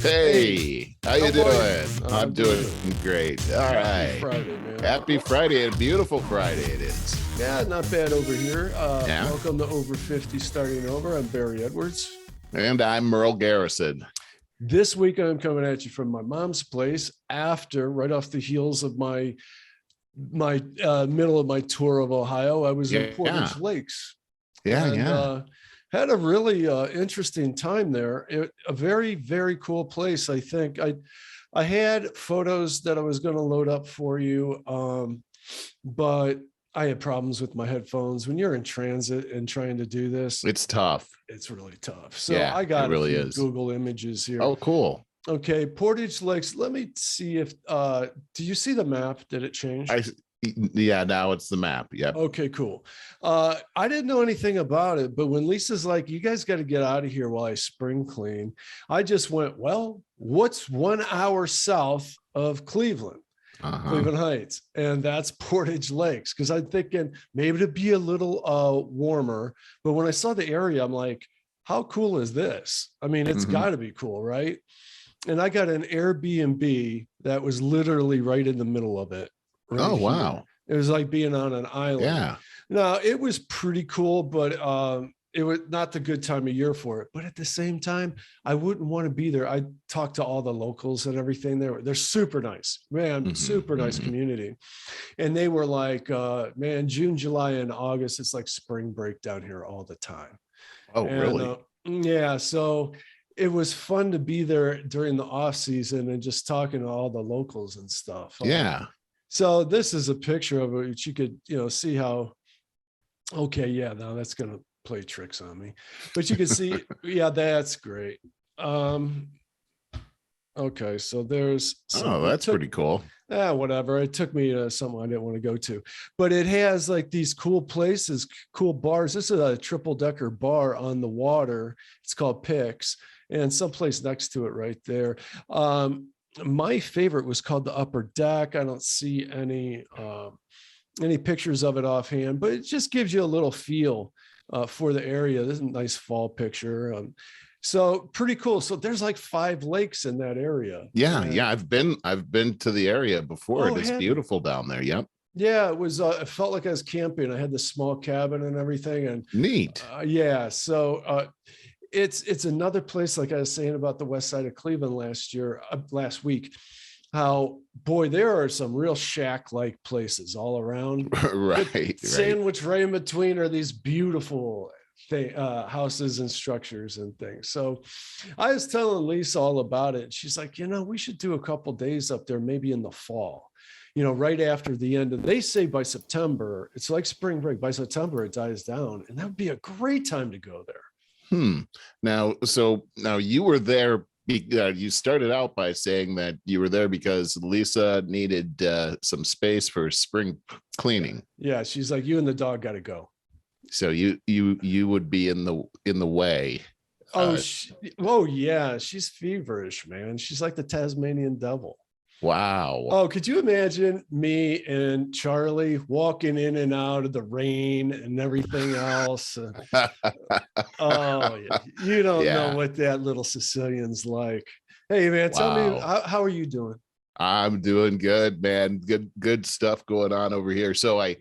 Hey, Hey, how you how are you? doing? I'm doing great. All Happy right. Friday, man. Happy Friday, and beautiful Friday it is. Yeah, not bad over here. Yeah. Welcome to Over 50 Starting Over. I'm Barry Edwards. And I'm Merle Garrison. This week, I'm coming at you from my mom's place right off the heels of my middle of my tour of Ohio. I was in Yeah. Portage Lakes Yeah. and Yeah. had a really interesting time there. A very, very cool place, I think. I had photos that I was going to load up for you, but I had problems with my headphones. When you're in transit and trying to do this, It's tough. it's really tough. So Yeah, I it got a really few is. Google images here. Oh, cool. Okay, Portage Lakes. Let me see if do you see the map? Did it change? Yeah, now it's the map. Yep. Okay, cool. I didn't know anything about it, but when Lisa's like, you guys got to get out of here while I spring clean, I just went, well, what's 1 hour south of Cleveland? Cleveland Heights, and that's Portage Lakes. Because I'm thinking maybe to be a little warmer, but when I saw the area, I'm like, how cool is this? I mean, it's got to be cool, right? And I got an Airbnb that was literally right in the middle of it. Right Oh, here. wow. It was like being on an island. Yeah. Now it was pretty cool, but it was not the good time of year for it. But at the same time, I wouldn't want to be there. I talked to all the locals and everything there. They're super nice, man, super nice community. And they were like, man, June, July, and August, it's like spring break down here all the time. Oh, And really? yeah, so it was fun to be there during the off season and just talking to all the locals and stuff. Yeah. So this is a picture of it, which you could, see how, okay, yeah, now that's going to play tricks on me, but you can see, yeah, that's great. Okay, so there's that's pretty cool. Whatever. It took me to something I didn't want to go to, but it has like these cool places, cool bars. This is a triple decker bar on the water. It's called Pix, and someplace next to it right there. My favorite was called the Upper Deck. I don't see any pictures of it offhand, but it just gives you a little feel for the area. This is a nice fall picture. So pretty cool. So there's like 5 lakes in that area. Yeah. Yeah. I've been to the area before. Oh, It's beautiful down there. Yep. Yeah, it was. It felt like I was camping. I had this small cabin and everything, and Neat. yeah. So it's another place, like I was saying about the west side of Cleveland last week. How, boy, there are some real shack-like places all around. Right. Sandwiched right in between are these beautiful houses and structures and things. So I was telling Lisa all about it. She's like, we should do a couple days up there, maybe in the fall, right after the end. And they say by September, it's like spring break. By September, it dies down. And that would be a great time to go there. Now you were there. You started out by saying that you were there because Lisa needed some space for spring cleaning. Yeah, she's like, you and the dog got to go. So you would be in the way. Oh yeah, she's feverish, man. She's like the Tasmanian devil. Wow. Oh, could you imagine me and Charlie walking in and out of the rain and everything else? Oh, yeah. You don't know what that little Sicilian's like. Hey, man, tell me, how are you doing? I'm doing good, man. Good stuff going on over here. So I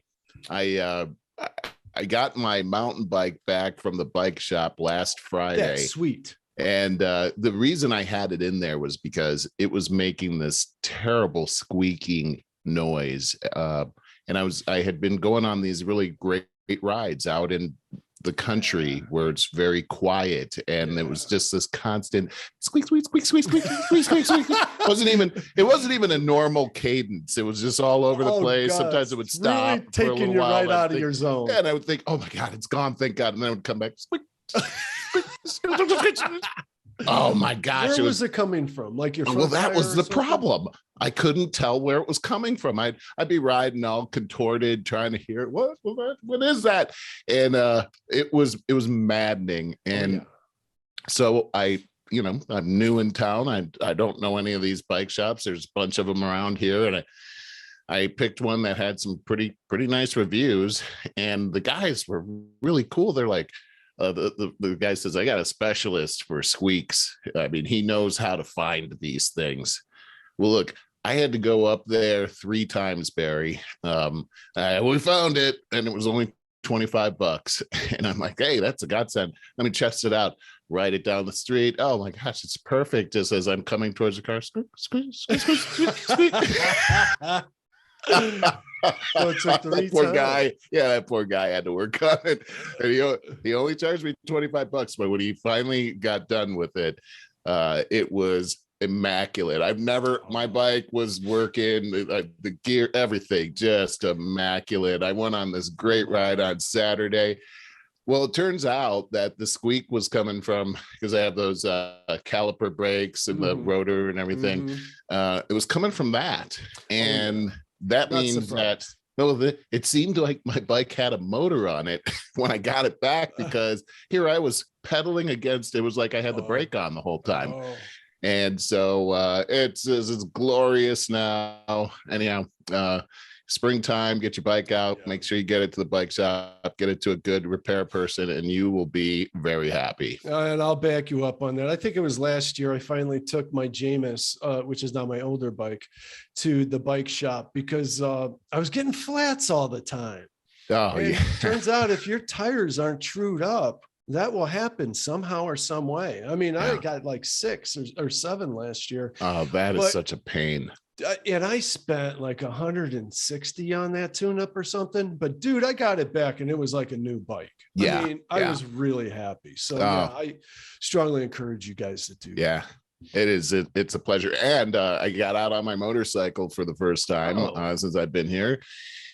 got my mountain bike back from the bike shop last Friday. That's sweet. And the reason I had it in there was because it was making this terrible squeaking noise. And I had been going on these really great rides out in the country where it's very quiet. And it was just this constant squeak, squeak, squeak, squeak, squeak, squeak, squeak, squeak. It wasn't even a normal cadence. It was just all over the place. God. Sometimes it would stop. Really taking you right out of your zone. Yeah, and I would think, oh my God, it's gone. Thank God. And then it would come back. Squeak. Oh my gosh. Where was it coming from? Like your well, that was the problem. I couldn't tell where it was coming from. I'd be riding all contorted, trying to hear it. What is that? And it was maddening. And so I'm new in town. I don't know any of these bike shops. There's a bunch of them around here. And I picked one that had some pretty nice reviews. And the guys were really cool. They're like, the guy says, I got a specialist for squeaks. I mean, he knows how to find these things. Well, look, I had to go up there 3 times, Barry. We found it, and it was only $25. And I'm like, hey, that's a godsend. Let me test it out. Write it down the street. Oh my gosh, it's perfect. Just as I'm coming towards the car, squeak, squeak, squeak, squeak, squeak. So it took 3 poor times. guy. Yeah, that poor guy had to work on it. And he only charged me $25, but when he finally got done with it, it was immaculate. My bike was working, the gear, everything just immaculate. I went on this great ride on Saturday. Well, it turns out that the squeak was coming from, because I have those caliper brakes and the rotor and everything. It was coming from that. And that Not means surprised. that it seemed like my bike had a motor on it when I got it back, because here I was pedaling against it. Was like I had the brake on the whole time. And so it's glorious now. Anyhow, springtime, get your bike out, make sure you get it to the bike shop, get it to a good repair person, and you will be very happy. And I'll back you up on that. I think it was last year I finally took my Jameis, which is now my older bike, to the bike shop because I was getting flats all the time. Oh, and yeah. Turns out if your tires aren't trued up, that will happen somehow or some way. I mean, I got like 6 or 7 last year. Oh, that is such a pain. And I spent like 160 on that tune-up or something. But dude, I got it back and it was like a new bike. Yeah. I mean, I was really happy. So yeah, I strongly encourage you guys to do that. Yeah. It is. It's a pleasure. And I got out on my motorcycle for the first time since I've been here.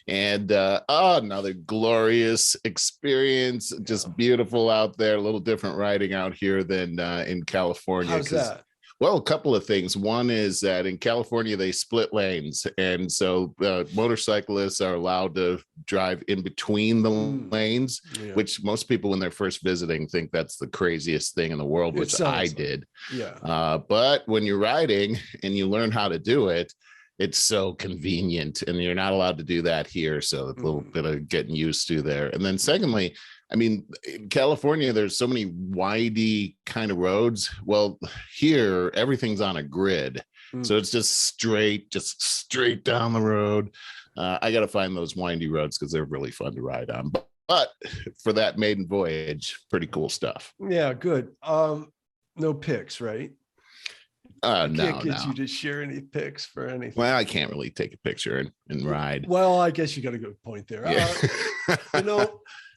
And another glorious experience, just beautiful out there. A little different riding out here than in California. How's that? Well, a couple of things. One is that in California, they split lanes. And so motorcyclists are allowed to drive in between the lanes, which most people when they're first visiting think that's the craziest thing in the world, which I did. Yeah. But when you're riding and you learn how to do it, it's so convenient, and you're not allowed to do that here. So it's a little bit of getting used to there. And then secondly, I mean, in California, there's so many windy kind of roads. Well, here, everything's on a grid. So it's just straight down the road. I got to find those windy roads because they're really fun to ride on. But for that maiden voyage, pretty cool stuff. Yeah, good. No pics, right? No, can't get you to share any pics for anything. Well, I can't really take a picture and ride. Well, I guess you got a good point there. Yeah.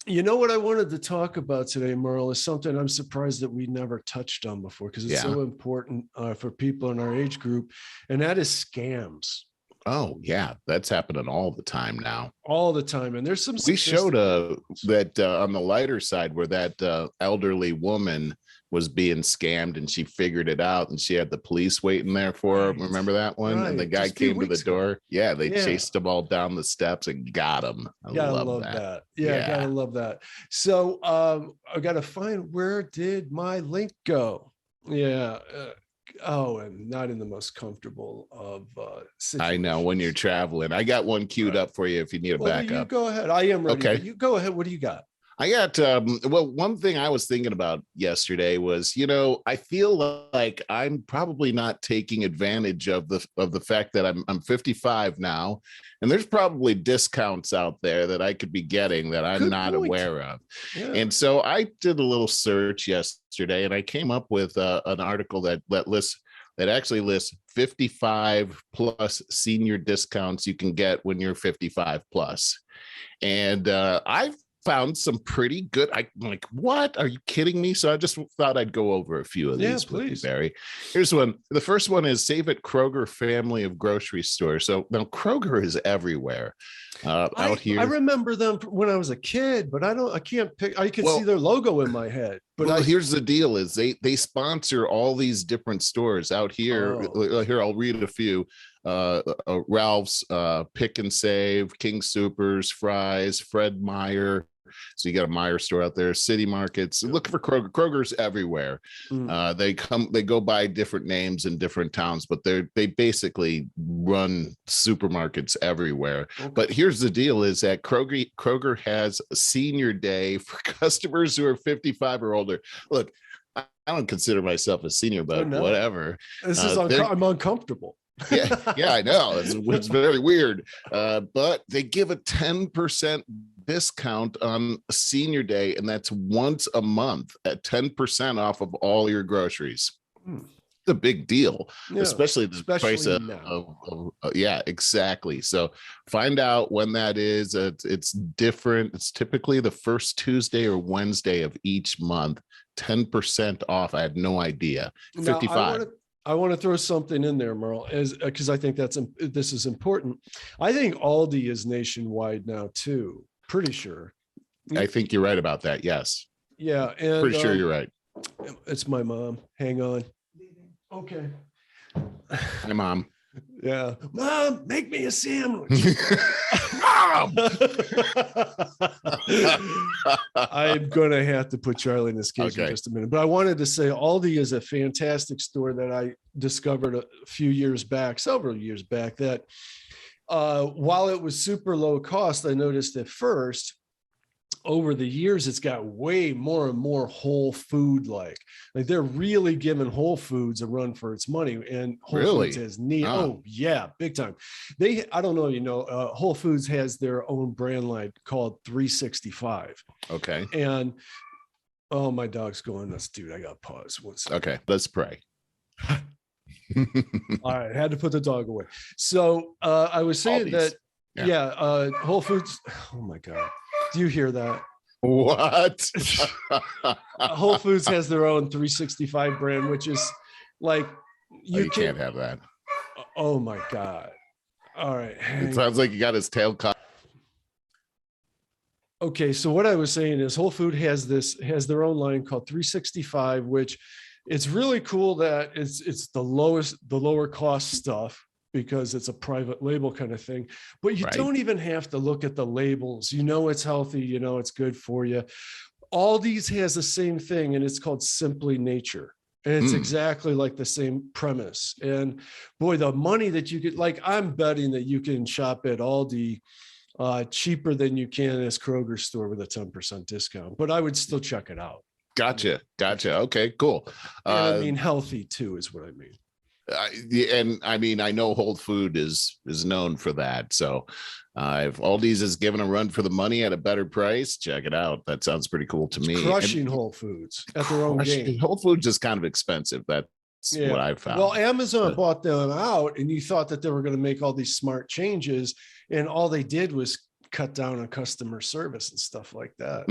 You know what I wanted to talk about today, Merle, is something I'm surprised that we never touched on before because it's so important for people in our age group, and that is scams. Oh yeah, that's happening all the time now. All the time, and there's some. We showed that on the lighter side where that elderly woman was being scammed, and she figured it out, and she had the police waiting there for her. Remember that one? Right. And the guy came to the door. Yeah, they chased them all down the steps and got him. I love that. Yeah, gotta love that. So I gotta find, where did my link go? Yeah. And not in the most comfortable of situations. I know, when you're traveling. I got one queued up for you if you need a backup. You go ahead. I am ready. Okay. You go ahead. What do you got? I got one thing I was thinking about yesterday was, I feel like I'm probably not taking advantage of the fact that I'm 55 now, and there's probably discounts out there that I could be getting that I'm not aware of. Yeah. And so I did a little search yesterday, and I came up with an article that actually lists 55 plus senior discounts you can get when you're 55 plus. And I've found some pretty good. I'm like, what? Are you kidding me? So I just thought I'd go over a few of these, please, Barry. Here's one. The first one is Save at Kroger family of grocery stores. So now Kroger is everywhere out here. I remember them when I was a kid, but I can't pick. I can see their logo in my head. But here's the deal: is they sponsor all these different stores out here. Here, I'll read a few. Ralph's, Pick and Save, King Supers, Fry's, Fred Meyer, So you got a Meyer store out there, city markets. Look for Kroger. Kroger's everywhere. They go by different names in different towns, but they basically run supermarkets everywhere. Okay. But here's the deal: is that Kroger has a senior day for customers who are 55 or older. Look, I don't consider myself a senior, but whatever. This is I'm uncomfortable. yeah, I know. It's very weird. But they give a 10% discount on senior day, and that's once a month at 10% off of all your groceries. It's a big deal, especially the price of yeah, exactly. So find out when that is. It's different. It's typically the first Tuesday or Wednesday of each month. 10% off. I had no idea. 55. I want to throw something in there, Merle, because I think this is important. I think Aldi is nationwide now too. Pretty sure. I think you're right about that. Yes. Yeah, and pretty sure you're right. It's my mom. Hang on. Okay. Hi, Mom. Yeah. Mom, make me a sandwich. Mom! I'm going to have to put Charlie in this case in just a minute. But I wanted to say Aldi is a fantastic store that I discovered a few years back, several years back, that while it was super low cost, I noticed at first, over the years, it's got way more and more whole food like they're really giving Whole Foods a run for its money, and Whole Foods has oh yeah, big time. I don't know, Whole Foods has their own brand line called 365. Okay. And oh, my dog's going nuts, dude. I got pause. Okay, let's pray. All right, had to put the dog away. So I was saying that Whole Foods. Oh my God. Do you hear that? What? Whole Foods has their own 365 brand, which is like you can't have that. Oh my God. All right. It sounds like you got his tail cut. Okay, so what I was saying is Whole Food has their own line called 365, which it's really cool that it's the lower cost stuff, because it's a private label kind of thing, but you don't even have to look at the labels. It's healthy, it's good for you. Aldi's has the same thing, and it's called Simply Nature. And it's exactly like the same premise. And boy, the money that you get, I'm betting that you can shop at Aldi cheaper than you can at this Kroger store with a 10% discount, but I would still check it out. Gotcha. Okay, cool. And healthy too, is what I mean. And I mean, I know Whole Food is known for that. So if Aldi's is giving a run for the money at a better price, check it out. That sounds pretty cool to me. Crushing Whole Foods at their own game. Whole Foods is kind of expensive. That's what I've found. Well, Amazon bought them out, and you thought that they were going to make all these smart changes, and all they did was cut down on customer service and stuff like that.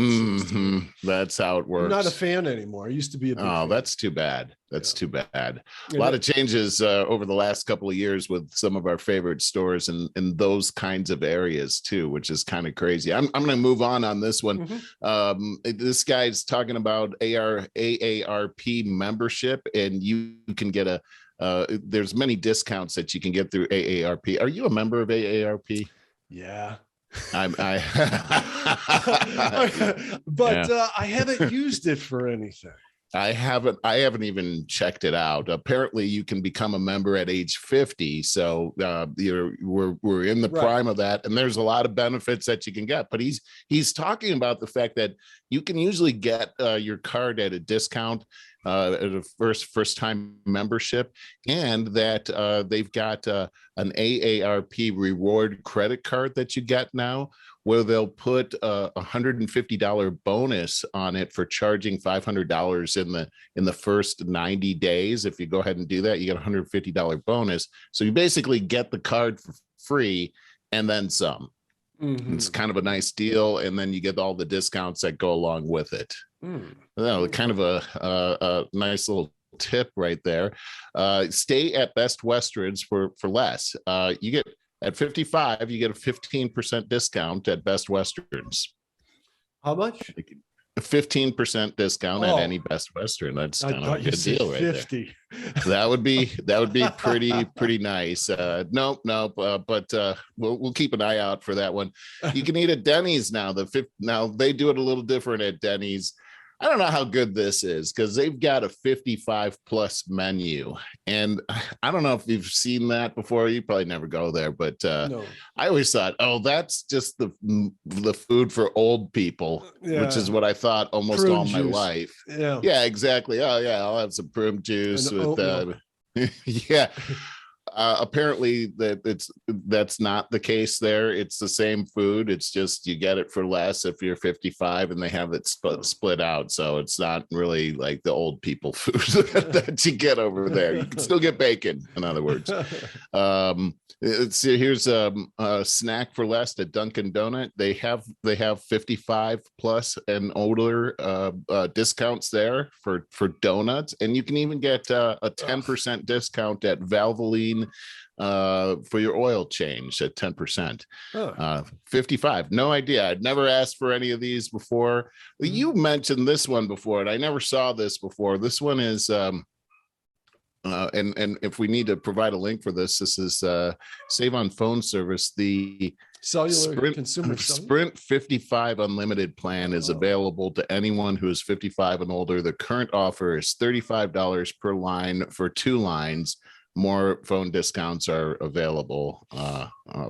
That's how it works. I'm not a fan anymore. I used to be a big fan. That's too bad. That's too bad. A lot of changes over the last couple of years with some of our favorite stores and in those kinds of areas too, which is kind of crazy. I'm going to move on this one. This guy's talking about AARP membership, and you can get there's many discounts that you can get through AARP. Are you a member of AARP? Yeah. I haven't used it for anything. I haven't even checked it out. Apparently you can become a member at age 50. So we're in the prime of that. And there's a lot of benefits that you can get, but he's talking about the fact that you can usually get your card at a discount at a first time membership, and that they've got an AARP reward credit card that you get now, where they'll put a $150 bonus on it for charging $500 in the first 90 days. If you go ahead and do that, you get a $150 bonus. So you basically get the card for free and then some. It's kind of a nice deal, and then you get all the discounts that go along with it. Kind of a nice little tip right there. Stay at Best Westerns for less. You get at 55, you get a 15% discount at Best Westerns. How much? 15% discount at any Oh, Best Western. That's I kind of a thought you good said deal right there. 50. That would be pretty nice. Nope. But we'll keep an eye out for that one. You can eat at Denny's now. Now they do it a little different at Denny's. I don't know how good this is because they've got a 55 plus menu, and I don't know if you've seen that before. You probably never go there, but No. I always thought, oh, that's just the food for old people, which Yeah. is what I thought almost Prune all my juice. life. Yeah. Yeah, exactly. Oh yeah, I'll have some prune juice And with oatmeal. yeah. Apparently that's not the case there. It's the same food. It's just you get it for less if you're 55, and they have it split out. So it's not really like the old people food that you get over there. You can still get bacon, in other words. Here's a snack for less at Dunkin' Donut. They have 55 plus and older discounts there for donuts, and you can even get a 10% discount at Valvoline for your oil change at 10%. 55. No idea. I'd never asked for any of these before. You mentioned this one before, and I never saw this before. This one is and if we need to provide a link for this is Save on Phone Service. The Cellular consumer Sprint 55 unlimited plan is available to anyone who is 55 and older. The current offer is $35 per line for 2 lines. More phone discounts are available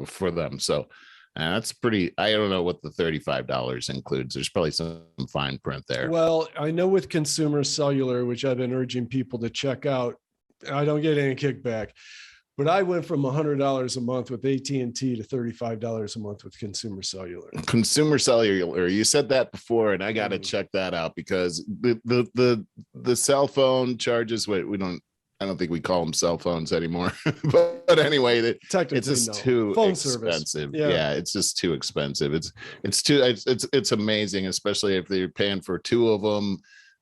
for them. So that's pretty. I don't know what the $35 includes. There's probably some fine print there. Well, I know with consumer cellular, which I've been urging people to check out, I don't get any kickback, but I went from $100 a month with AT&T to $35 a month with consumer cellular. Consumer cellular. You said that before, and I got to check that out because the cell phone charges. Wait, I don't think we call them cell phones anymore. but anyway, it's just too expensive. Yeah, it's just too expensive. It's amazing, especially if they're paying for 2 of them.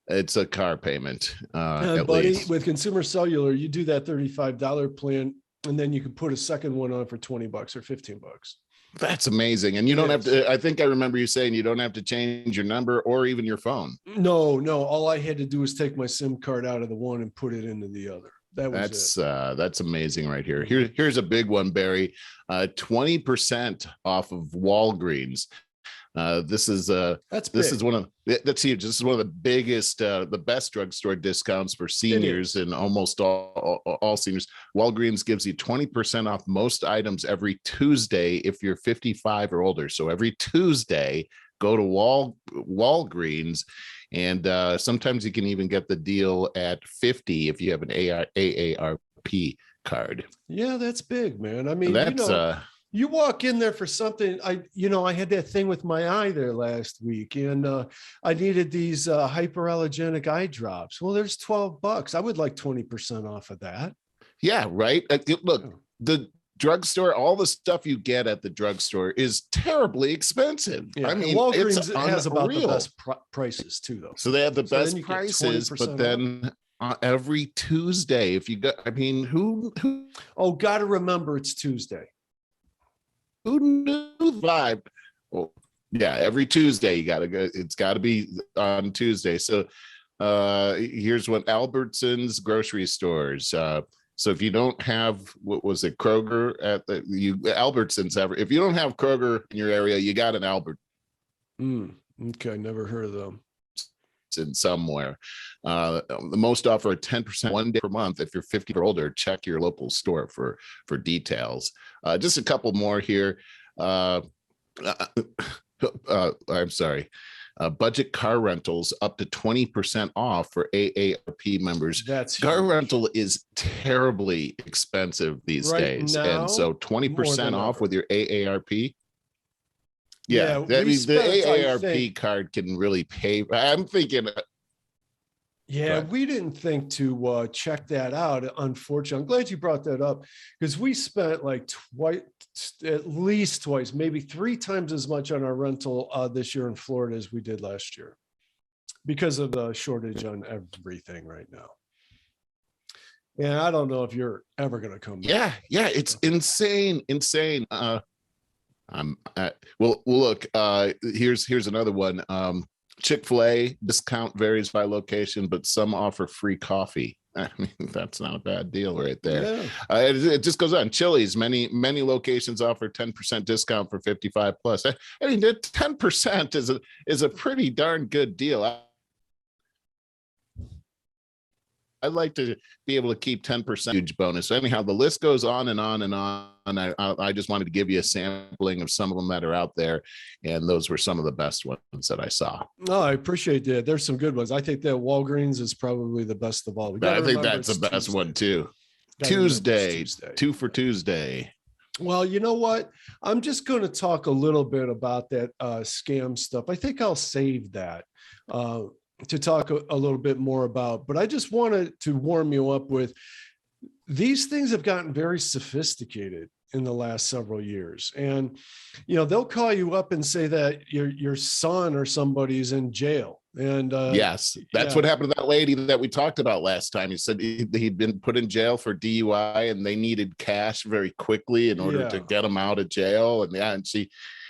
It's a car payment. At least with consumer cellular, you do that $35 plan, and then you can put a second one on for $20 or $15. That's amazing. And you don't have to, I think I remember you saying you don't have to change your number or even your phone. No. All I had to do was take my SIM card out of the one and put it into the other. That's amazing right here. Here's a big one, Barry. 20% off of Walgreens. This is one of that's huge. This is one of the biggest, the best drugstore discounts for seniors and almost all seniors. Walgreens gives you 20% off most items every Tuesday if you're 55 or older. So every Tuesday, go to Walgreens, and sometimes you can even get the deal at 50 if you have an AARP card. Yeah, that's big, man. I mean, that's you walk in there for something. I had that thing with my eye there last week, and I needed these hyperallergenic eye drops. Well, there's $12. I would like 20% off of that. Yeah, right. Look, the drugstore, all the stuff you get at the drugstore is terribly expensive. Yeah, I mean, Walgreens has about the best prices too, though. So they have the best prices, but then every Tuesday, if you got, I mean, who? Oh, got to remember it's Tuesday. Who knew vibe? Well, yeah, every Tuesday you got to go. It's got to be on Tuesday. So here's what Albertsons grocery stores. So if you don't have, what was it, Kroger at Albertsons ever, if you don't have Kroger in your area, you got an Albert. Okay, never heard of them. In somewhere. The most offer a 10% one day per month. If you're 50 or older, check your local store for details. Just a couple more here. I'm sorry. Budget car rentals up to 20% off for AARP members. Car rental is terribly expensive these days. Now, and so 20% off with your AARP. Yeah, the AARP card can really pay. I'm thinking. Yeah, we didn't think to check that out. Unfortunately, I'm glad you brought that up because we spent like at least twice, maybe 3 times as much on our rental this year in Florida as we did last year because of the shortage on everything right now. And I don't know if you're ever going to come back. Yeah, it's insane. Well, look, here's another one. Chick-fil-A discount varies by location, but some offer free coffee. I mean, that's not a bad deal right there. Yeah. It just goes on. Chili's, many locations offer 10% discount for 55 plus. I mean, 10% is a pretty darn good deal. I'd like to be able to keep 10% huge bonus. So anyhow, the list goes on and on and on. I just wanted to give you a sampling of some of them that are out there. And those were some of the best ones that I saw. No, I appreciate that. There's some good ones. I think that Walgreens is probably the best of all. I think that's the best one too. Tuesday, 2 for Tuesday. Well, you know what? I'm just going to talk a little bit about that scam stuff. I think I'll save that to talk a little bit more about, but I just wanted to warm you up with these things have gotten very sophisticated in the last several years. And, they'll call you up and say that your son or somebody's in jail. And yes, that's what happened to that lady that we talked about last time. He said he'd been put in jail for DUI and they needed cash very quickly in order to get him out of jail. And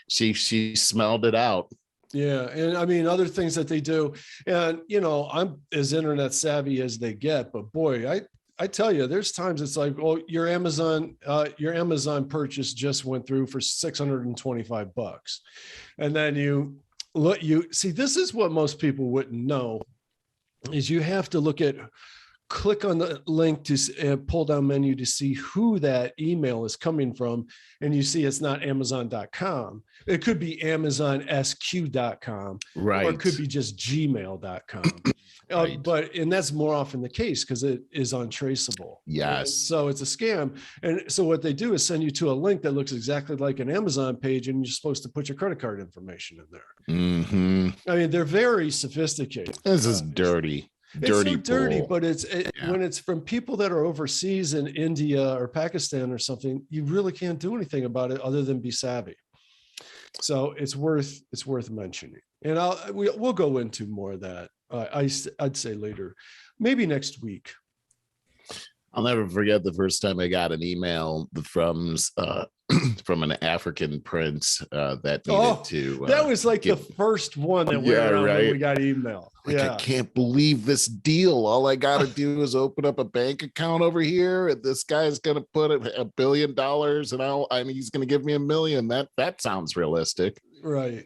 she smelled it out. Yeah. And I mean, other things that they do. And, I'm as internet savvy as they get, but boy, I tell you, there's times it's like, oh, your Amazon purchase just went through for $625. And then you see, this is what most people wouldn't know is you have to click on the link to pull down menu to see who that email is coming from. And you see it's not Amazon.com. It could be AmazonSQ.com, right? Or it could be just gmail.com. Right. And that's more often the case because it is untraceable. Yes. So it's a scam. And so what they do is send you to a link that looks exactly like an Amazon page, and you're supposed to put your credit card information in there. Mm-hmm. I mean, they're very sophisticated. This is dirty. It's so dirty, but when it's from people that are overseas in India or Pakistan or something, you really can't do anything about it other than be savvy. So it's worth mentioning. And we'll go into more of that. I'd say later, maybe next week. I'll never forget the first time I got an email from an African prince that needed to. That was like the first one that went around when we got email. I can't believe this deal. All I got to do is open up a bank account over here, and this guy's going to put $1 billion, and he's going to give me $1 million. That sounds realistic. Right.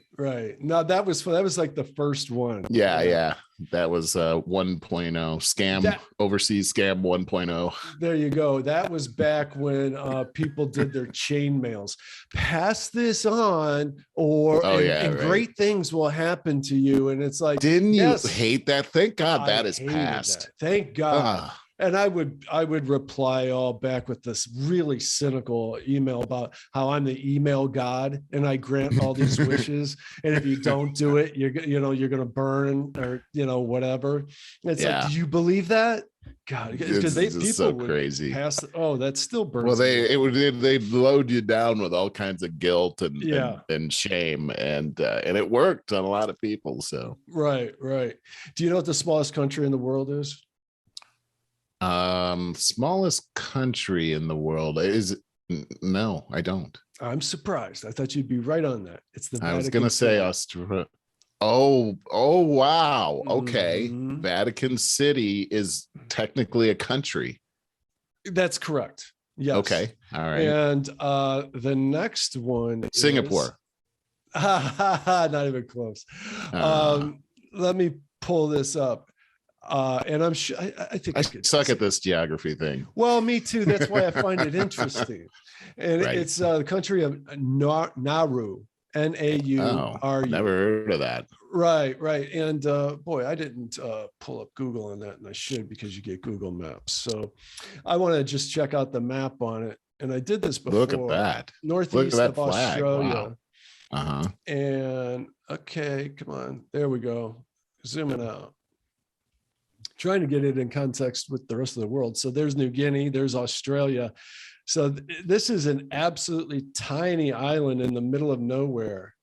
No, that was like the first one. Yeah. That was 1.0 scam, overseas scam 1.0. There you go. That was back when people did their chain mails. Pass this on, great things will happen to you. And it's like, didn't you hate that? Thank God that is past. That. Thank God. And I would reply all back with this really cynical email about how I'm the email god and I grant all these wishes. And if you don't do it, you're going to burn or, whatever. It's like, do you believe that? God, because people so crazy. That still burns. Well, they'd load you down with all kinds of guilt and shame, and it worked on a lot of people. So right. Do you know what the smallest country in the world is? Smallest country in the world is no, I don't. I'm surprised. I thought you'd be right on that. It's the Vatican. I was going to say Australia. Oh, wow. Okay. Mm-hmm. Vatican City is technically a country. That's correct. Yes. Okay. All right. And the next one Singapore. Not even close. Let me pull this up. And I'm sure I think I suck at this geography thing. Well, me too. That's why I find it interesting. And it's the country of Nauru, Nauru. Never heard of that. Right. And boy, I didn't pull up Google on that, and I should because you get Google Maps. So I want to just check out the map on it. And I did this before. Look at that. Northeast of Australia. Wow. And okay, come on. There we go. Zooming out. Trying to get it in context with the rest of the world. So there's New Guinea, there's Australia. So this is an absolutely tiny island in the middle of nowhere.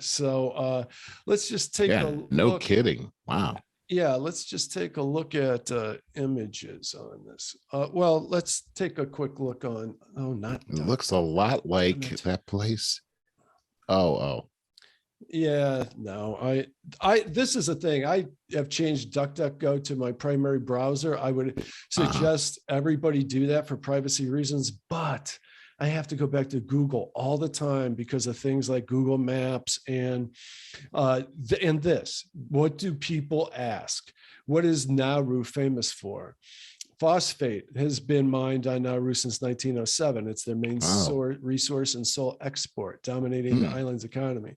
So let's just take a look. No kidding. Wow. Yeah, let's just take a look at images on this. Well, let's take a quick look on. It looks a lot like that place. Oh. Yeah, no, this is a thing. I have changed DuckDuckGo to my primary browser. I would suggest everybody do that for privacy reasons, but I have to go back to Google all the time because of things like Google Maps and this. What do people ask? What is Nauru famous for? Phosphate has been mined on Nauru since 1907. It's their main resource and sole export, dominating the island's economy.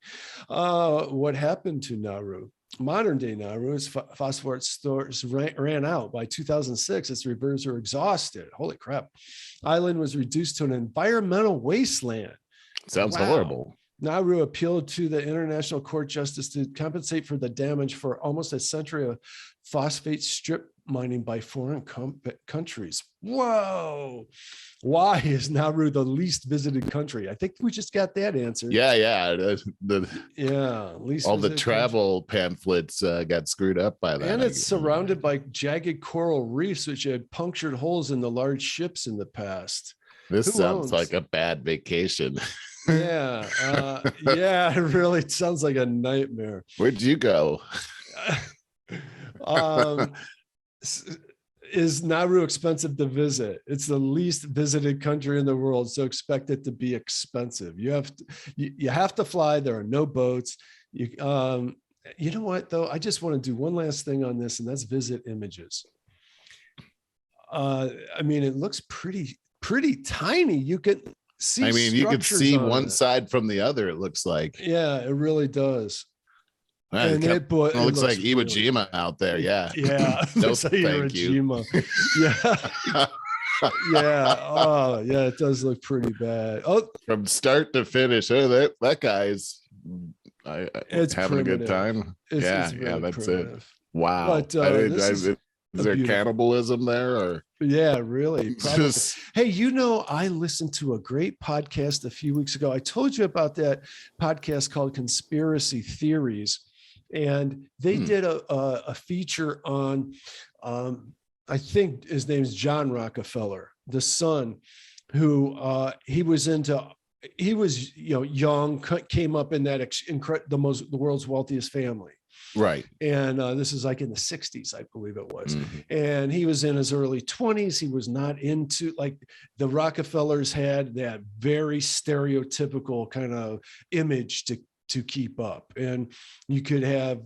What happened to Nauru? Modern day Nauru's phosphate stores ran out. By 2006, its reserves were exhausted. Holy crap. Island was reduced to an environmental wasteland. Sounds horrible. Nauru appealed to the International Court Justice to compensate for the damage for almost a century of phosphate strip mining by foreign countries. Whoa. Why is Nauru the least visited country? I think we just got that answered. Yeah. Least all the travel pamphlets got screwed up by that. And it's surrounded by jagged coral reefs, which had punctured holes in the large ships in the past. This sounds like a bad vacation. Yeah. It really sounds like a nightmare. Where'd you go? Is Nauru expensive to visit? It's the least visited country in the world, so expect it to be expensive. You have to fly. There are no boats. You know what though? I just want to do one last thing on this, and that's visit images. It looks pretty tiny. You can see. You can see one side from the other. It looks like. Yeah, it really does. And it looks like Iwo Jima out there. Yeah. Yeah. No, thank you. Yeah. Yeah. Oh, yeah. It does look pretty bad. Oh, from start to finish. Oh, that guy's it's having a good time. It's really that's primitive. It. Wow. But is there cannibalism there? Or yeah, really. Hey, I listened to a great podcast a few weeks ago. I told you about that podcast called Conspiracy Theories. And they did a feature on, I think his name's John Rockefeller, the son, who he was young, came up in that the world's wealthiest family. Right. And this is like in the 60s, I believe it was. And he was in his early 20s. He was not into, like, the Rockefellers had that very stereotypical kind of image to keep up, and you could have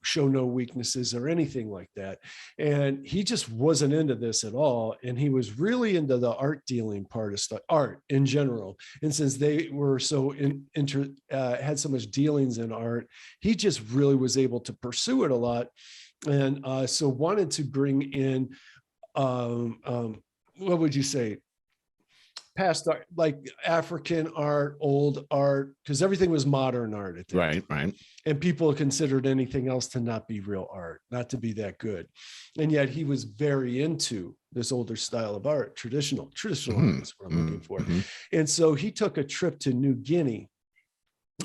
show no weaknesses or anything like that. And he just wasn't into this at all. And he was really into the art dealing part of stuff, art in general. And since they were so had so much dealings in art, he just really was able to pursue it a lot. And so wanted to bring in, what would you say? Past art, like African art, old art, because everything was modern art at that time. And people considered anything else to not be real art, not to be that good. And yet he was very into this older style of art, traditional art is what I'm looking for. And so he took a trip to New Guinea.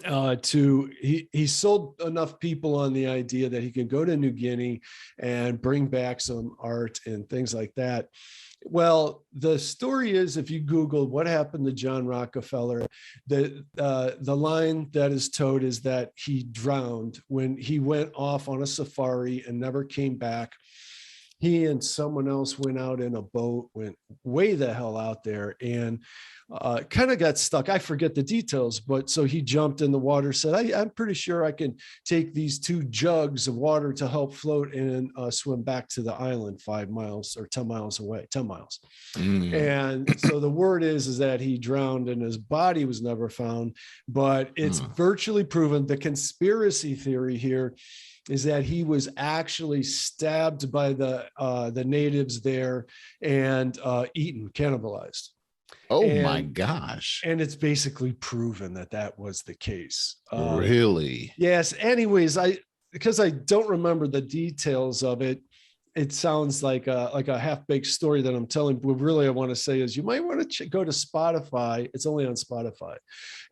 He sold enough people on the idea that he could go to New Guinea and bring back some art and things like that. Well, the story is, if you Google what happened to John Rockefeller, the line that is told is that he drowned when he went off on a safari and never came back. He and someone else went out in a boat, went way the hell out there, and kind of got stuck. I forget the details, but so he jumped in the water, said, I'm pretty sure I can take these 2 jugs of water to help float and swim back to the island 5 miles or 10 miles away, 10 miles. And so the word is that he drowned and his body was never found, but it's virtually proven. The conspiracy theory here is that he was actually stabbed by the natives there and eaten, cannibalized. My gosh. And it's basically proven that was the case. Really? Yes. Anyways, because I don't remember the details of it, it sounds like a half-baked story that I'm telling. But really, I want to say is you might want to go to Spotify. It's only on Spotify,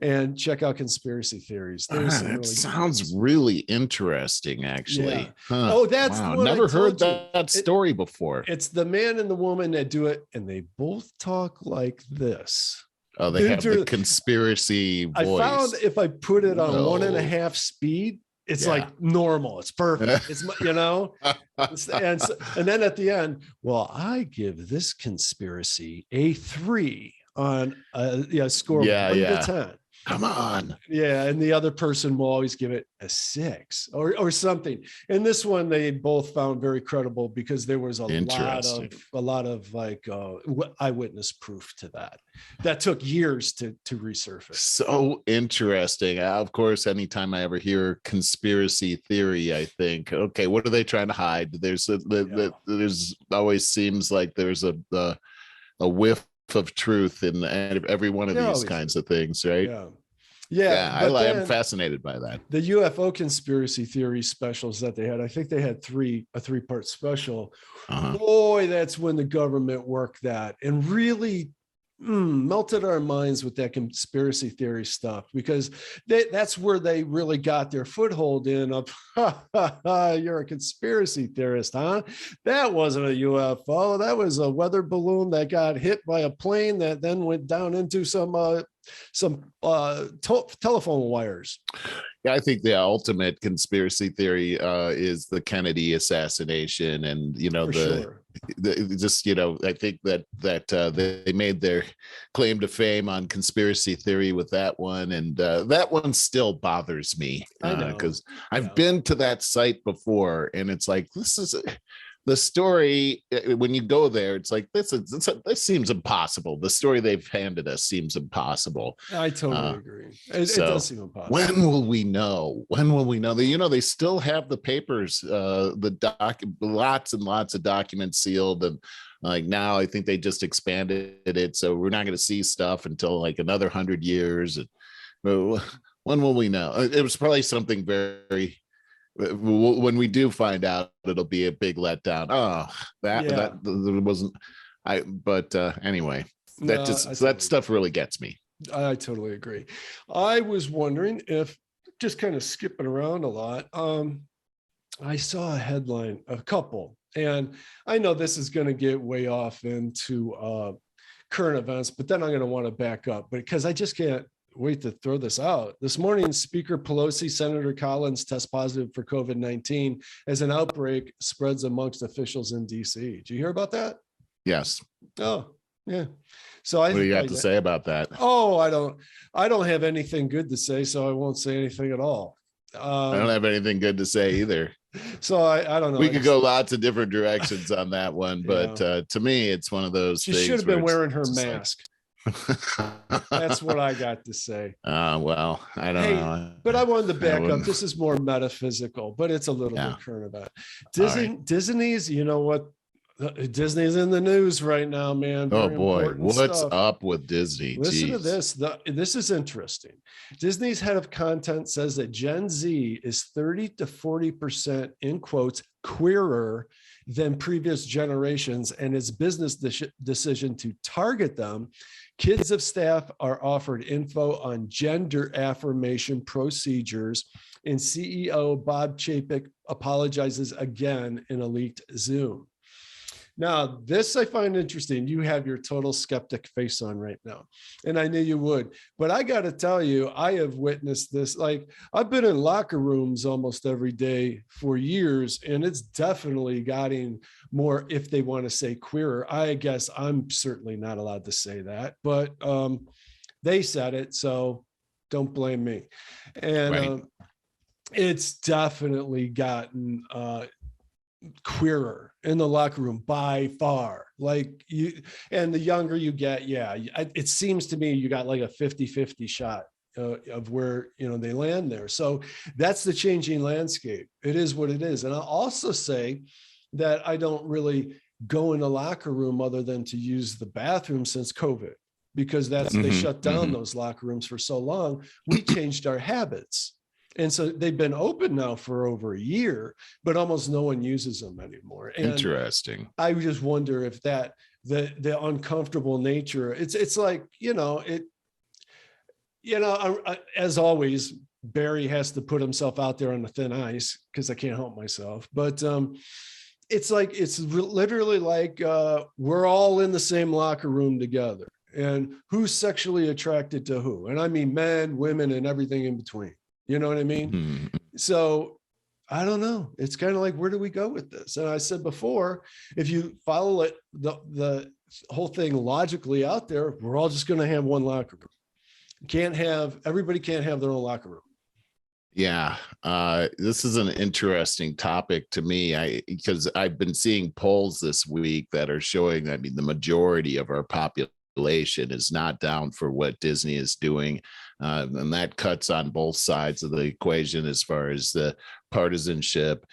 and check out Conspiracy Theories. That sounds really interesting, actually. Yeah. Oh, that's never heard that story before. It's the man and the woman that do it, and they both talk like this. Oh, they have the conspiracy voice. I found if I put it on No. 1.5 speed, it's like normal. It's perfect. It's, you know, and then at the end, well, I give this conspiracy a 3 on a score of 1 to 10. Come on. Yeah. And the other person will always give it a 6 or something. And this one, they both found very credible because there was a lot of like eyewitness proof to that. That took years to resurface. So interesting. Of course, anytime I ever hear conspiracy theory, I think, okay, what are they trying to hide? There's always seems like there's a whiff of truth in every one of these kinds of things, right? I'm fascinated by that. The UFO conspiracy theory specials that they had, I think they had a 3-part special. Boy, that's when the government worked that and really melted our minds with that conspiracy theory stuff, because that's where they really got their foothold in of, you're a conspiracy theorist, huh? That wasn't a UFO. That was a weather balloon that got hit by a plane that then went down into some telephone wires. Yeah, I think the ultimate conspiracy theory is the Kennedy assassination, and I think that they made their claim to fame on conspiracy theory with that one, and that one still bothers me because I've been to that site before, and it's like, this is the story. When you go there, it's like this seems impossible. The story they've handed us seems impossible. I totally agree. It does seem impossible. When will we know? They still have the papers, lots and lots of documents sealed, and like now I think they just expanded it, so we're not going to see stuff until like another 100 years. When will we know? It was probably something very. When we do find out, it'll be a big letdown. That wasn't. Anyway, that stuff really gets me. I totally agree. I was wondering if, just kind of skipping around a lot, I saw a headline, a couple, and I know this is going to get way off into current events, but then I'm going to want to back up, because I just can't wait to throw this out. This morning, Speaker Pelosi, Senator Collins test positive for COVID-19 as an outbreak spreads amongst officials in DC. Did you hear about that? Yes. Oh, yeah. So what do you have to say about that? Oh, I don't have anything good to say, so I won't say anything at all. I don't have anything good to say either. So I don't know. We could go lots of different directions on that one, but to me, it's one of those things. She should have been wearing her mask. That's what I got to say. Well, I don't know. But I wanted to back up. This is more metaphysical, but it's a little bit current about Disney's, you know what? Disney's in the news right now, man. Oh boy, what's up with Disney? Listen to this. This is interesting. Disney's head of content says that Gen Z is 30 to 40% in quotes queerer than previous generations, and its business decision to target them. Kids of staff are offered info on gender affirmation procedures, and CEO Bob Chapek apologizes again in a leaked Zoom. Now, this I find interesting. You have your total skeptic face on right now, and I knew you would. But I got to tell you, I have witnessed this. Like, I've been in locker rooms almost every day for years, and it's definitely gotten more, if they want to say queerer. I guess I'm certainly not allowed to say that, but they said it, so don't blame me. And it's definitely gotten queerer in the locker room by far. Like, you, and the younger you get, it seems to me you got like a 50-50 shot of where, they land there. So that's the changing landscape. It is what it is. And I'll also say that I don't really go in the locker room other than to use the bathroom since COVID, because they shut down those locker rooms for so long. We changed our habits. And so they've been open now for over a year, but almost no one uses them anymore. And interesting. I just wonder if that the uncomfortable nature, it's like, as always, Barry has to put himself out there on the thin ice because I can't help myself. But it's literally like we're all in the same locker room together. and who's sexually attracted to who. And I mean men, women, and everything in between. You know what I mean? Mhm. So I don't know. It's kind of like, where do we go with this? And I said before, if you follow it, the whole thing logically out there, we're all just going to have one locker room. Everybody can't have their own locker room. Yeah, this is an interesting topic to me. Because I've been seeing polls this week that are showing, I mean, the majority of our population is not down for what Disney is doing. And that cuts on both sides of the equation as far as the partisanship.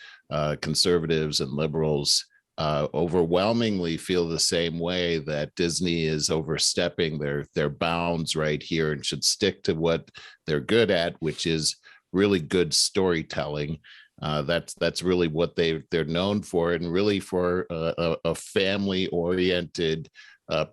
Conservatives and liberals overwhelmingly feel the same way, that Disney is overstepping their bounds right here and should stick to what they're good at, which is really good storytelling. That's really what they're known for, and really for a family oriented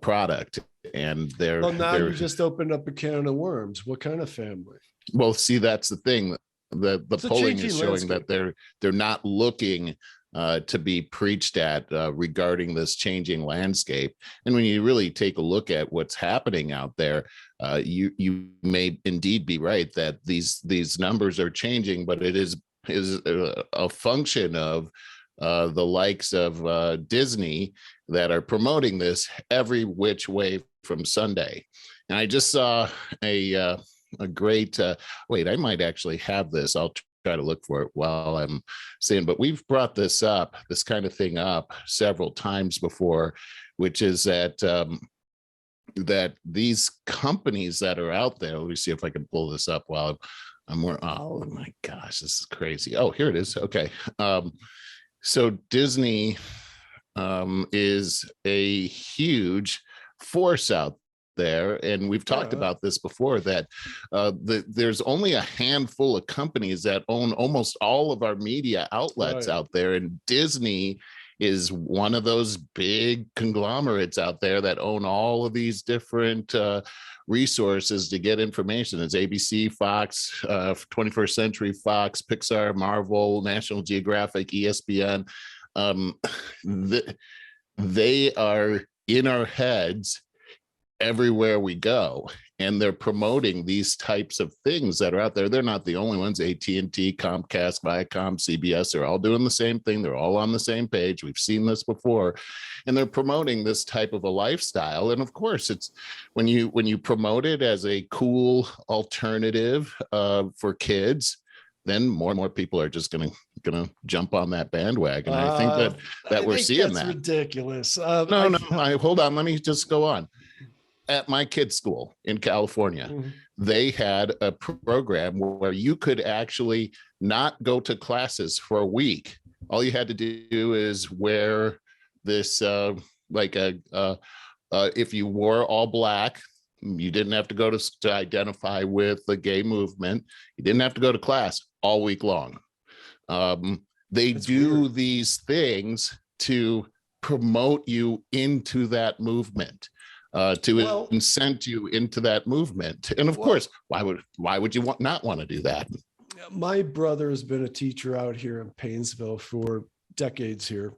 product. And You just opened up a can of worms. What kind of family? Well, see, that's the thing. The polling is showing that they're not looking to be preached at regarding this changing landscape. And when you really take a look at what's happening out there, you may indeed be right that these numbers are changing, but it is a function of the likes of Disney that are promoting this every which way from Sunday. And I just saw a great wait, I might actually have this. I'll try to look for it while I'm saying, but we've brought this kind of thing up several times before, which is that these companies that are out there, let me see if I can pull this up while I'm more, oh my gosh, this is crazy. Oh, here it is. Okay. So Disney is a huge force out there, and we've talked about this before, that there's only a handful of companies that own almost all of our media outlets out there, and Disney is one of those big conglomerates out there that own all of these different resources to get information. It's ABC, Fox, 21st Century Fox, Pixar, Marvel, National Geographic, ESPN. They are in our heads everywhere we go, and they're promoting these types of things that are out there. They're not the only ones. AT&T, Comcast, Viacom, CBS, they're all doing the same thing. They're all on the same page. We've seen this before, and they're promoting this type of a lifestyle. And of course, it's when you promote it as a cool alternative for kids, then more and more people are just gonna jump on that bandwagon. I think that we're seeing that. Ridiculous. No, hold on. Let me just go on. At my kids' school in California, they had a program where you could actually not go to classes for a week. All you had to do is wear this, if you wore all black, you didn't have to go to identify with the gay movement. You didn't have to go to class all week long. That's do weird. These things to promote you into that movement. To incent you into that movement. And of course, why would you not want to do that? My brother has been a teacher out here in Paynesville for decades here.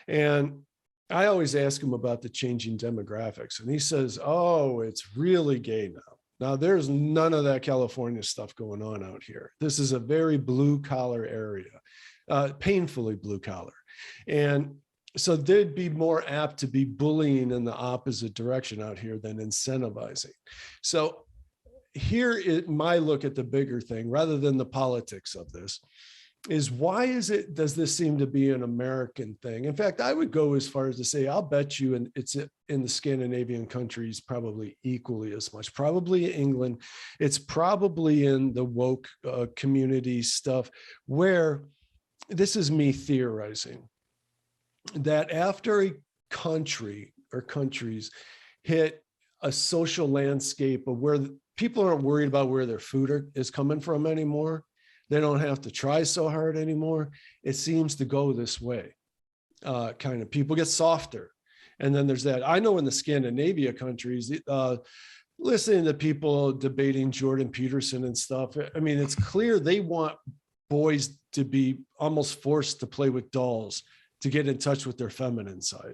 And I always ask him about the changing demographics. And he says, oh, it's really gay now. Now, there's none of that California stuff going on out here. This is a very blue collar area, painfully blue collar. And so they'd be more apt to be bullying in the opposite direction out here than incentivizing. So here is my look at the bigger thing, rather than the politics of this, is does this seem to be an American thing? In fact, I would go as far as to say, I'll bet you, and it's in the Scandinavian countries probably equally as much, probably England. It's probably in the woke community stuff, where this is me theorizing, that after a country or countries hit a social landscape of where people aren't worried about where their food is coming from anymore, they don't have to try so hard anymore. It seems to go this way. Kind of people get softer. And then there's that. I know in the Scandinavia countries, listening to people debating Jordan Peterson and stuff, I mean, it's clear they want boys to be almost forced to play with dolls to get in touch with their feminine side.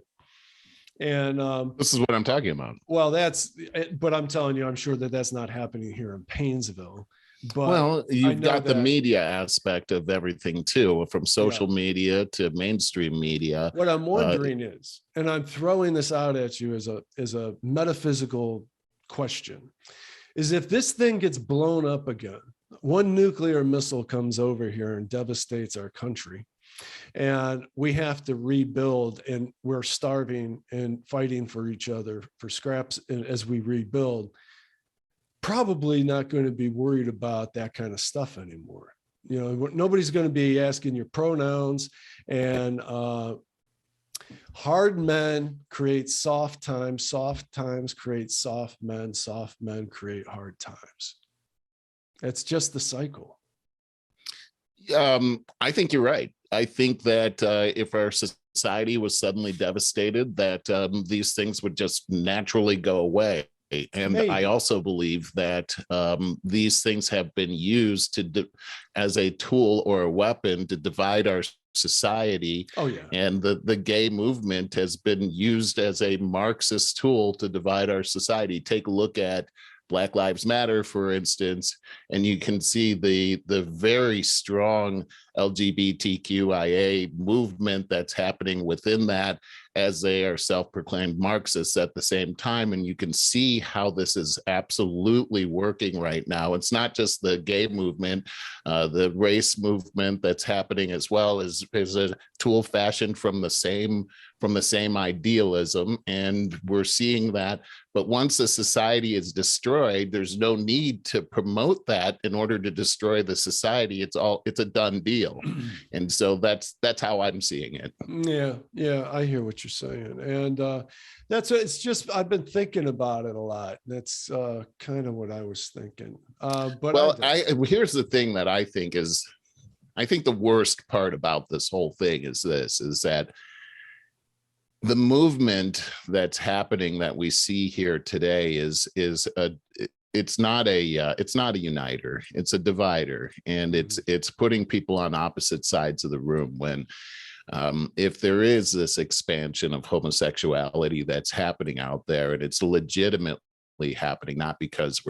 And This is what I'm talking about. well, but I'm telling you, I'm sure that that's not happening here in Painesville. But Well, I you've know got the that, media aspect of everything too, from yeah. social media to mainstream media. What I'm wondering is, and I'm throwing this out at you as a metaphysical question, is if this thing gets blown up again, one nuclear missile comes over here and devastates our country, and we have to rebuild, and we're starving and fighting for each other for scraps as we rebuild, probably not going to be worried about that kind of stuff anymore. You know, nobody's going to be asking your pronouns, and hard men create soft times create soft men create hard times. It's just the cycle. I think you're right. I think that if our society was suddenly devastated, that these things would just naturally go away. And Maybe. I also believe that these things have been used as a tool or a weapon to divide our society. Oh yeah. And the gay movement has been used as a Marxist tool to divide our society. Take a look at Black Lives Matter, for instance, and you can see the very strong LGBTQIA movement that's happening within that, as they are self-proclaimed Marxists at the same time. And you can see how this is absolutely working right now. It's not just the gay movement, the race movement that's happening as well is a tool fashioned from the same idealism. And we're seeing that. But once the society is destroyed, there's no need to promote that in order to destroy the society. It's a done deal. And so that's how I'm seeing it. Yeah, I hear what you're saying. And it's just, I've been thinking about it a lot. That's kind of what I was thinking. But well, here's the thing that I think the worst part about this whole thing is that the movement that's happening that we see here today it's not a uniter, it's a divider, and it's putting people on opposite sides of the room. When if there is this expansion of homosexuality that's happening out there, and it's legitimately happening, not because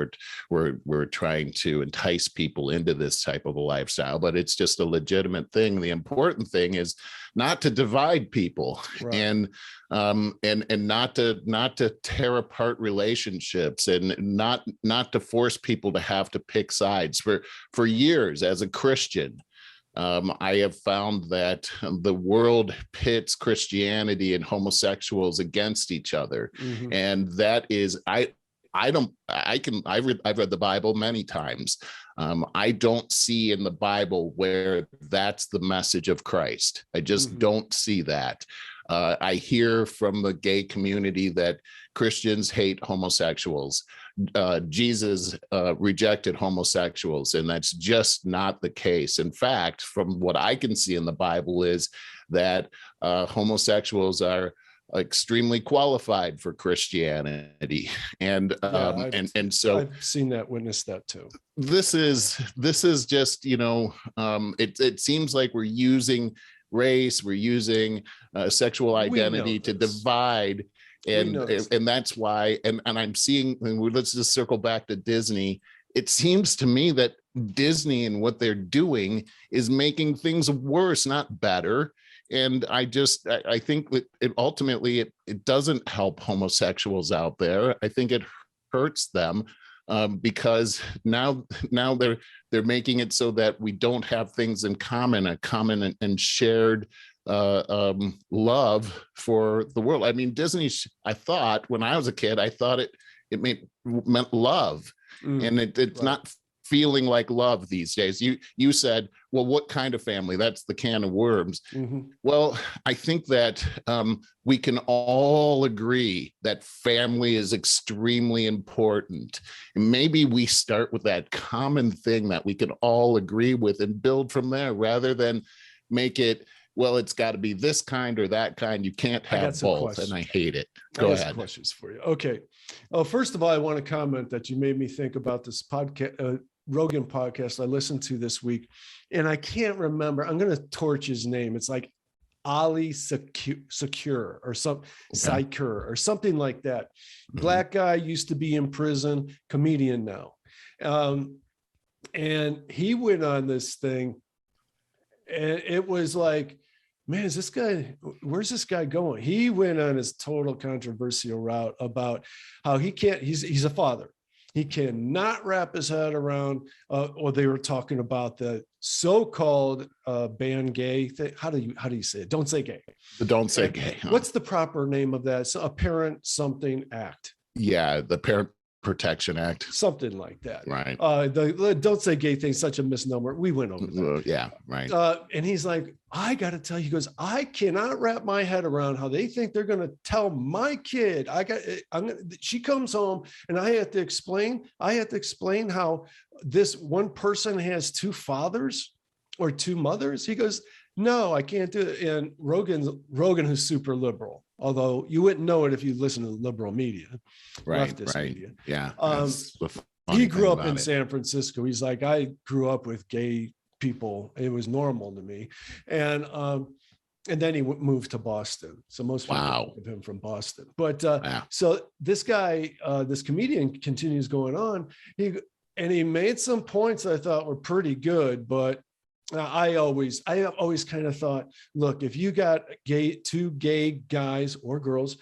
we're trying to entice people into this type of a lifestyle, but it's just a legitimate thing. The important thing is not to divide people, right, and not to tear apart relationships, and not to force people to have to pick sides. For years as a Christian, I have found that the world pits Christianity and homosexuals against each other. Mm-hmm. And that is, I've read the Bible many times. I don't see in the Bible where that's the message of Christ. I just don't see that. I hear from the gay community that Christians hate homosexuals. Jesus rejected homosexuals, and that's just not the case. In fact, from what I can see in the Bible is that homosexuals are extremely qualified for Christianity, and so I've seen that, witnessed that too. This is just, it seems like we're using race, we're using sexual identity to divide, and that's why. And I'm seeing, and let's just circle back to Disney. It seems to me that Disney and what they're doing is making things worse, not better. And I think that ultimately it doesn't help homosexuals out there. I think it hurts them, because now they're making it so that we don't have things in common, a common and shared love for the world. I mean, Disney, I thought when I was a kid, I thought it meant love, and it's right, not feeling like love these days. You said, well, what kind of family? That's the can of worms. Mm-hmm. Well, I think that we can all agree that family is extremely important. And maybe we start with that common thing that we can all agree with and build from there, rather than make it, well, it's got to be this kind or that kind. You can't have both. And I hate it. Go ahead. Some questions for you. Okay. Oh, first of all, I want to comment that you made me think about this podcast, Rogan podcast I listened to this week, and I can't remember. I'm going to torch his name. It's like Ali Secure or Secure or something like that. Mm-hmm. Black guy, used to be in prison, comedian now. And he went on this thing, and it was like, man, where's this guy going? He went on his total controversial route about how he's a father. He cannot wrap his head around, or they were talking about the so-called ban gay thing. How do you say it? Don't say gay. The Don't Say Gay. Huh? What's the proper name of that? So a Parent Something Act. Yeah, the Parent Protection Act. Something like that. Right. The Don't Say Gay thing, such a misnomer. We went over that. Yeah, right. And he's like, I got to tell you, he goes, I cannot wrap my head around how they think they're going to tell my kid. She comes home and I have to explain how this one person has two fathers or two mothers. He goes, no, I can't do it. And Rogan, who's super liberal, although you wouldn't know it if you listen to the liberal media, leftist media. Yeah. He grew up in San Francisco. He's like, I grew up with gay people. It was normal to me. And then he moved to Boston. So most people think of him from Boston. But so this guy, this comedian continues going on. He made some points I thought were pretty good, but I always kind of thought, look, if you got two gay guys or girls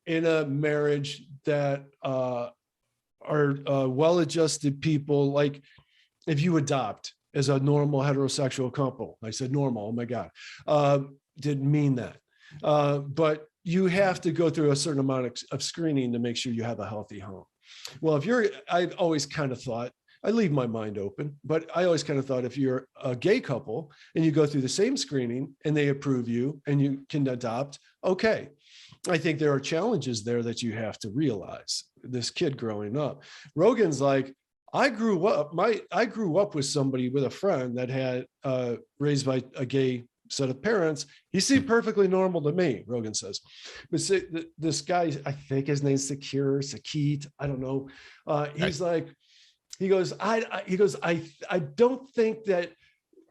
in a marriage that are well-adjusted people, like if you adopt as a normal heterosexual couple, I said normal, oh my God, didn't mean that. But you have to go through a certain amount of screening to make sure you have a healthy home. Well, I've always kind of thought, I leave my mind open, but I always kind of thought if you're a gay couple and you go through the same screening and they approve you and you can adopt, okay. I think there are challenges there that you have to realize. This kid growing up, Rogan's like, I grew up with somebody, with a friend that had raised by a gay set of parents. He seemed perfectly normal to me, Rogan says. But this guy, I think his name's Sakit, I don't know. He's like, he goes, I don't think that,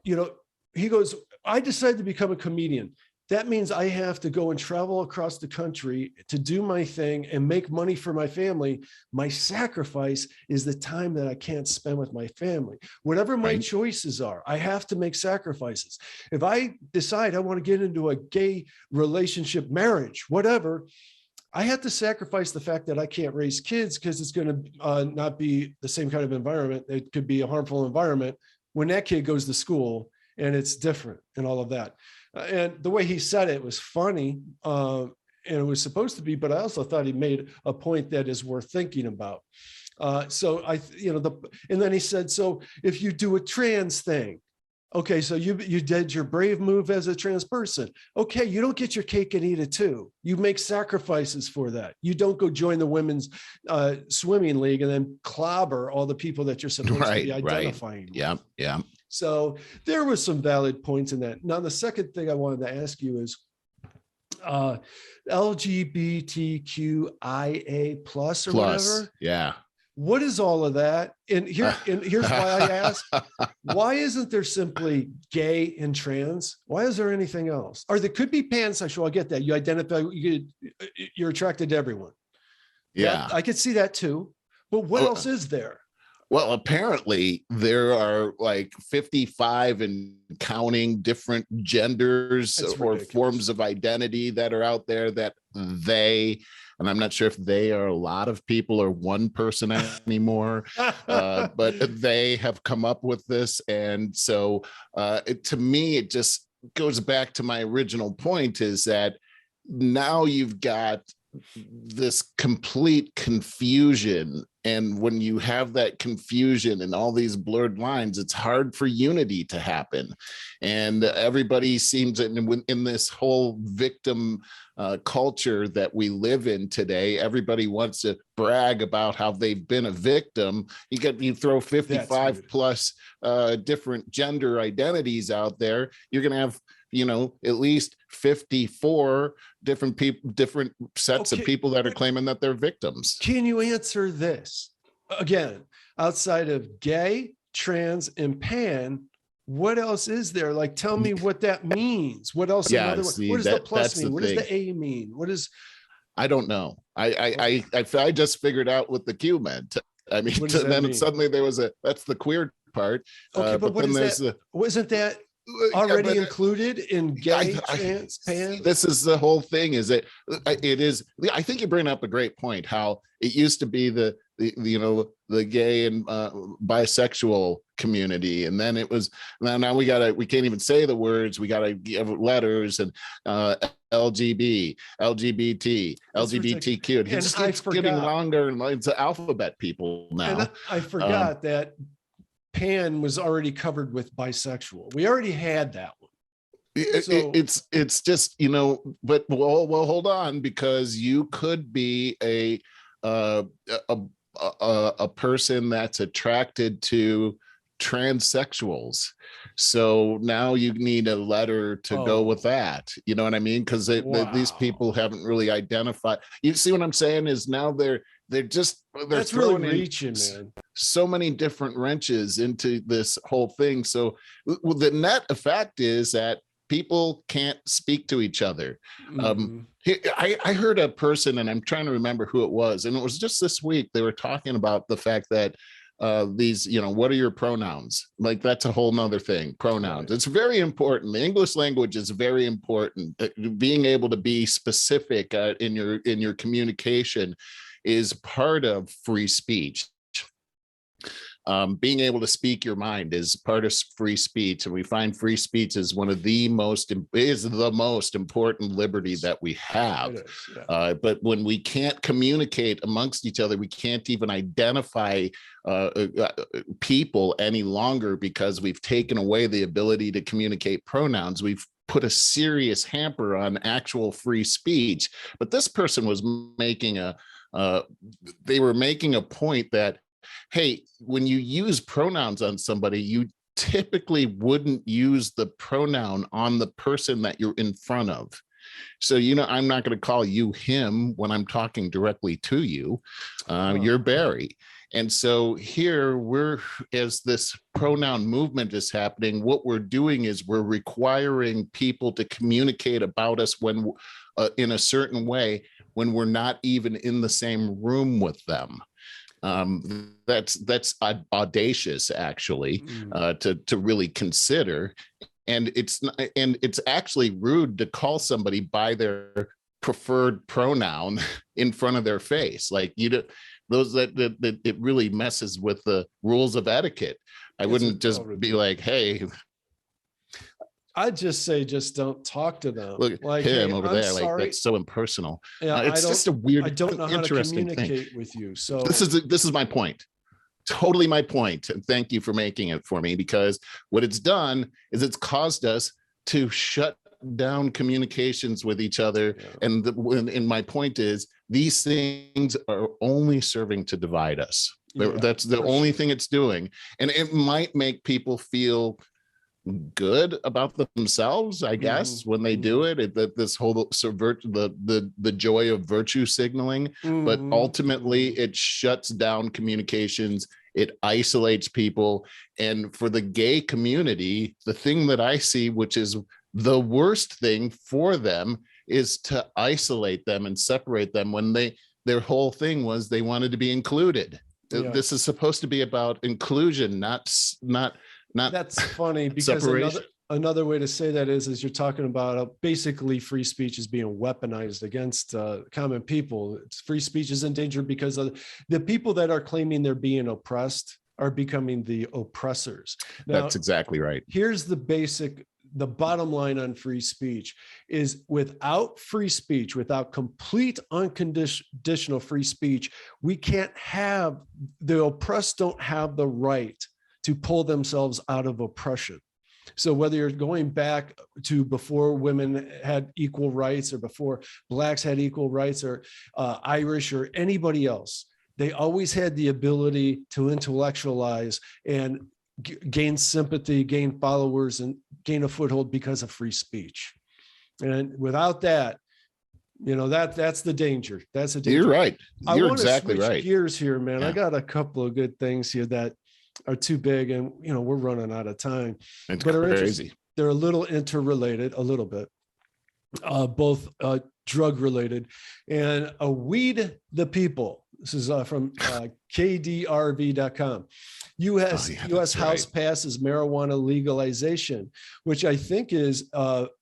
he goes, I decided to become a comedian. That means I have to go and travel across the country to do my thing and make money for my family. My sacrifice is the time that I can't spend with my family. Whatever my choices are, I have to make sacrifices. If I decide I want to get into a gay relationship, marriage, whatever, I have to sacrifice the fact that I can't raise kids because it's going to not be the same kind of environment. It could be a harmful environment when that kid goes to school and it's different and all of that. And the way he said it was funny, and it was supposed to be, but I also thought he made a point that is worth thinking about. And then he said, so if you do a trans thing, okay, so you did your brave move as a trans person. Okay, you don't get your cake and eat it too. You make sacrifices for that. You don't go join the women's swimming league and then clobber all the people that you're supposed to be identifying with. Yeah. So there was some valid points in that. Now, the second thing I wanted to ask you is LGBTQIA plus or whatever. Yeah. What is all of that? And here's why I ask: why isn't there simply gay and trans? Why is there anything else? Or there could be pansexual. I get that. You identify, you're attracted to everyone. Yeah. I could see that too. But what else is there? Well, apparently there are like 55 and counting different genders or forms of identity that are out there that and I'm not sure if they are a lot of people or one person anymore, but they have come up with this. And so to me, it just goes back to my original point, is that now you've got this complete confusion. And when you have that confusion and all these blurred lines, it's hard for unity to happen. And everybody seems in this whole victim culture that we live in today, everybody wants to brag about how they've been a victim. You throw 55 plus different gender identities out there, you're going to have at least 54 different people, different sets of people that are claiming that they're victims. Can you answer this? Again, outside of gay, trans, and pan, what else is there? Like, tell me what that means. What else? Yeah, Another one. see, What does the plus that's mean? the What does thing. the A mean? What is? I don't know. I just figured out what the Q meant. I mean, What does that then mean? suddenly that's the queer part. Okay, but what then is there's that? Wasn't that yeah, already but included in gay, trans, pan? this is the whole thing. Is it is? I think you bring up a great point. How it used to be the you know, the gay and bisexual community, and then it was now we can't even say the words. We gotta give letters and LGBT, LGBTQ. It just keeps getting longer, and it's alphabet people now. And I forgot that pan was already covered with bisexual. We already had that one. It's just, you know, but well, hold on, because you could be a person that's attracted to transsexuals, so now you need a letter to go with that, you know what I mean? Because these people haven't really identified. You see what I'm saying? Is now they're that's really reaching, man. So many different wrenches into this whole thing. So the net effect is that people can't speak to each other. I heard a person, and I'm trying to remember who it was, and it was just this week. They were talking about the fact that these, you know, what are your pronouns? Like, that's a whole nother thing. Pronouns. It's very important. The English language is very important. Being able to be specific in your communication is part of free speech. Being able to speak your mind is part of free speech, and we find free speech is one of the most important liberty that we have. But when we can't communicate amongst each other, we can't even identify people any longer, because we've taken away the ability to communicate pronouns. We've put a serious hamper on actual free speech. But this person was making they were making a point that, hey, when you use pronouns on somebody, you typically wouldn't use the pronoun on the person that you're in front of. So, you know, I'm not going to call you him when I'm talking directly to you. You're Barry. And so here as this pronoun movement is happening, what we're doing is we're requiring people to communicate about us when in a certain way, when we're not even in the same room with them. That's audacious, actually, to really consider. And it's actually rude to call somebody by their preferred pronoun in front of their face. Like, that it really messes with the rules of etiquette. I wouldn't just be like, hey. I'd just say, just don't talk to them. Look, like him over there, sorry. like, that's so impersonal. Yeah, it's just a weird, I don't know how to communicate thing with you. So this is my point. Totally my point. And thank you for making it for me, because what it's done is it's caused us to shut down communications with each other. And my point is, these things are only serving to divide us. That's the only thing it's doing. And it might make people feel good about themselves, I guess, when they do it. This whole subvert the joy of virtue signaling, but ultimately it shuts down communications. It isolates people. And for the gay community, the thing that I see, which is the worst thing for them, is to isolate them and separate them, when their whole thing was they wanted to be included. This is supposed to be about inclusion, not that's funny, because another way to say that is you're talking about basically free speech is being weaponized against common people. Free speech is in danger because of the people that are claiming they're being oppressed are becoming the oppressors. Now, that's exactly right. Here's the bottom line on free speech is, without free speech, without complete unconditional free speech, the oppressed don't have the right to pull themselves out of oppression. So whether you're going back to before women had equal rights, or before blacks had equal rights, or Irish, or anybody else, they always had the ability to intellectualize and gain sympathy, gain followers, and gain a foothold because of free speech. And without that, that's the danger. That's a danger. You're right. You're exactly right. Gears here, man. I got a couple of good things here that are too big, and we're running out of time. It's But are interesting. crazy. They're a little interrelated, a little bit, both drug related. And Weed the People. This is from kdrv.com. U.S. House passes marijuana legalization, which I think is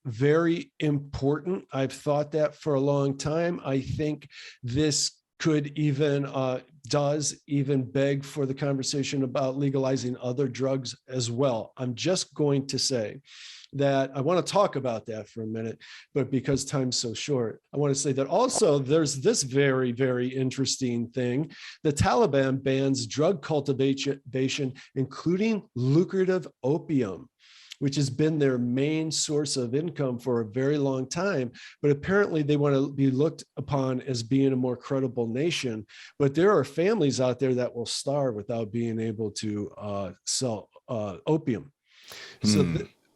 very important. I've thought that for a long time. I think this could even does even beg for the conversation about legalizing other drugs as well. I'm just going to say that I want to talk about that for a minute, but because time's so short, I want to say that also there's this very, very interesting thing. The Taliban bans drug cultivation, including lucrative opium, which has been their main source of income for a very long time. But apparently they want to be looked upon as being a more credible nation. But there are families out there that will starve without being able to sell opium.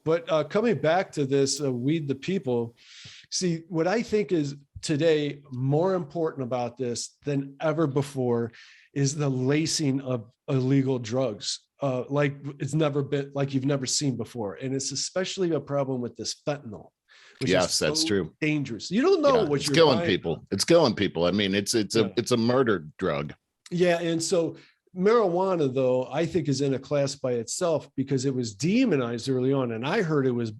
But coming back to this, Weed the People, see, what I think is today more important about this than ever before is the lacing of illegal drugs. Like it's never been, like you've never seen before. And it's especially a problem with this fentanyl. Yes, that's true. Dangerous. You don't know what it's you're killing buying. people. It's killing people. I mean, it's a murder drug. Yeah. And so marijuana, though, I think is in a class by itself because it was demonized early on. And I heard it was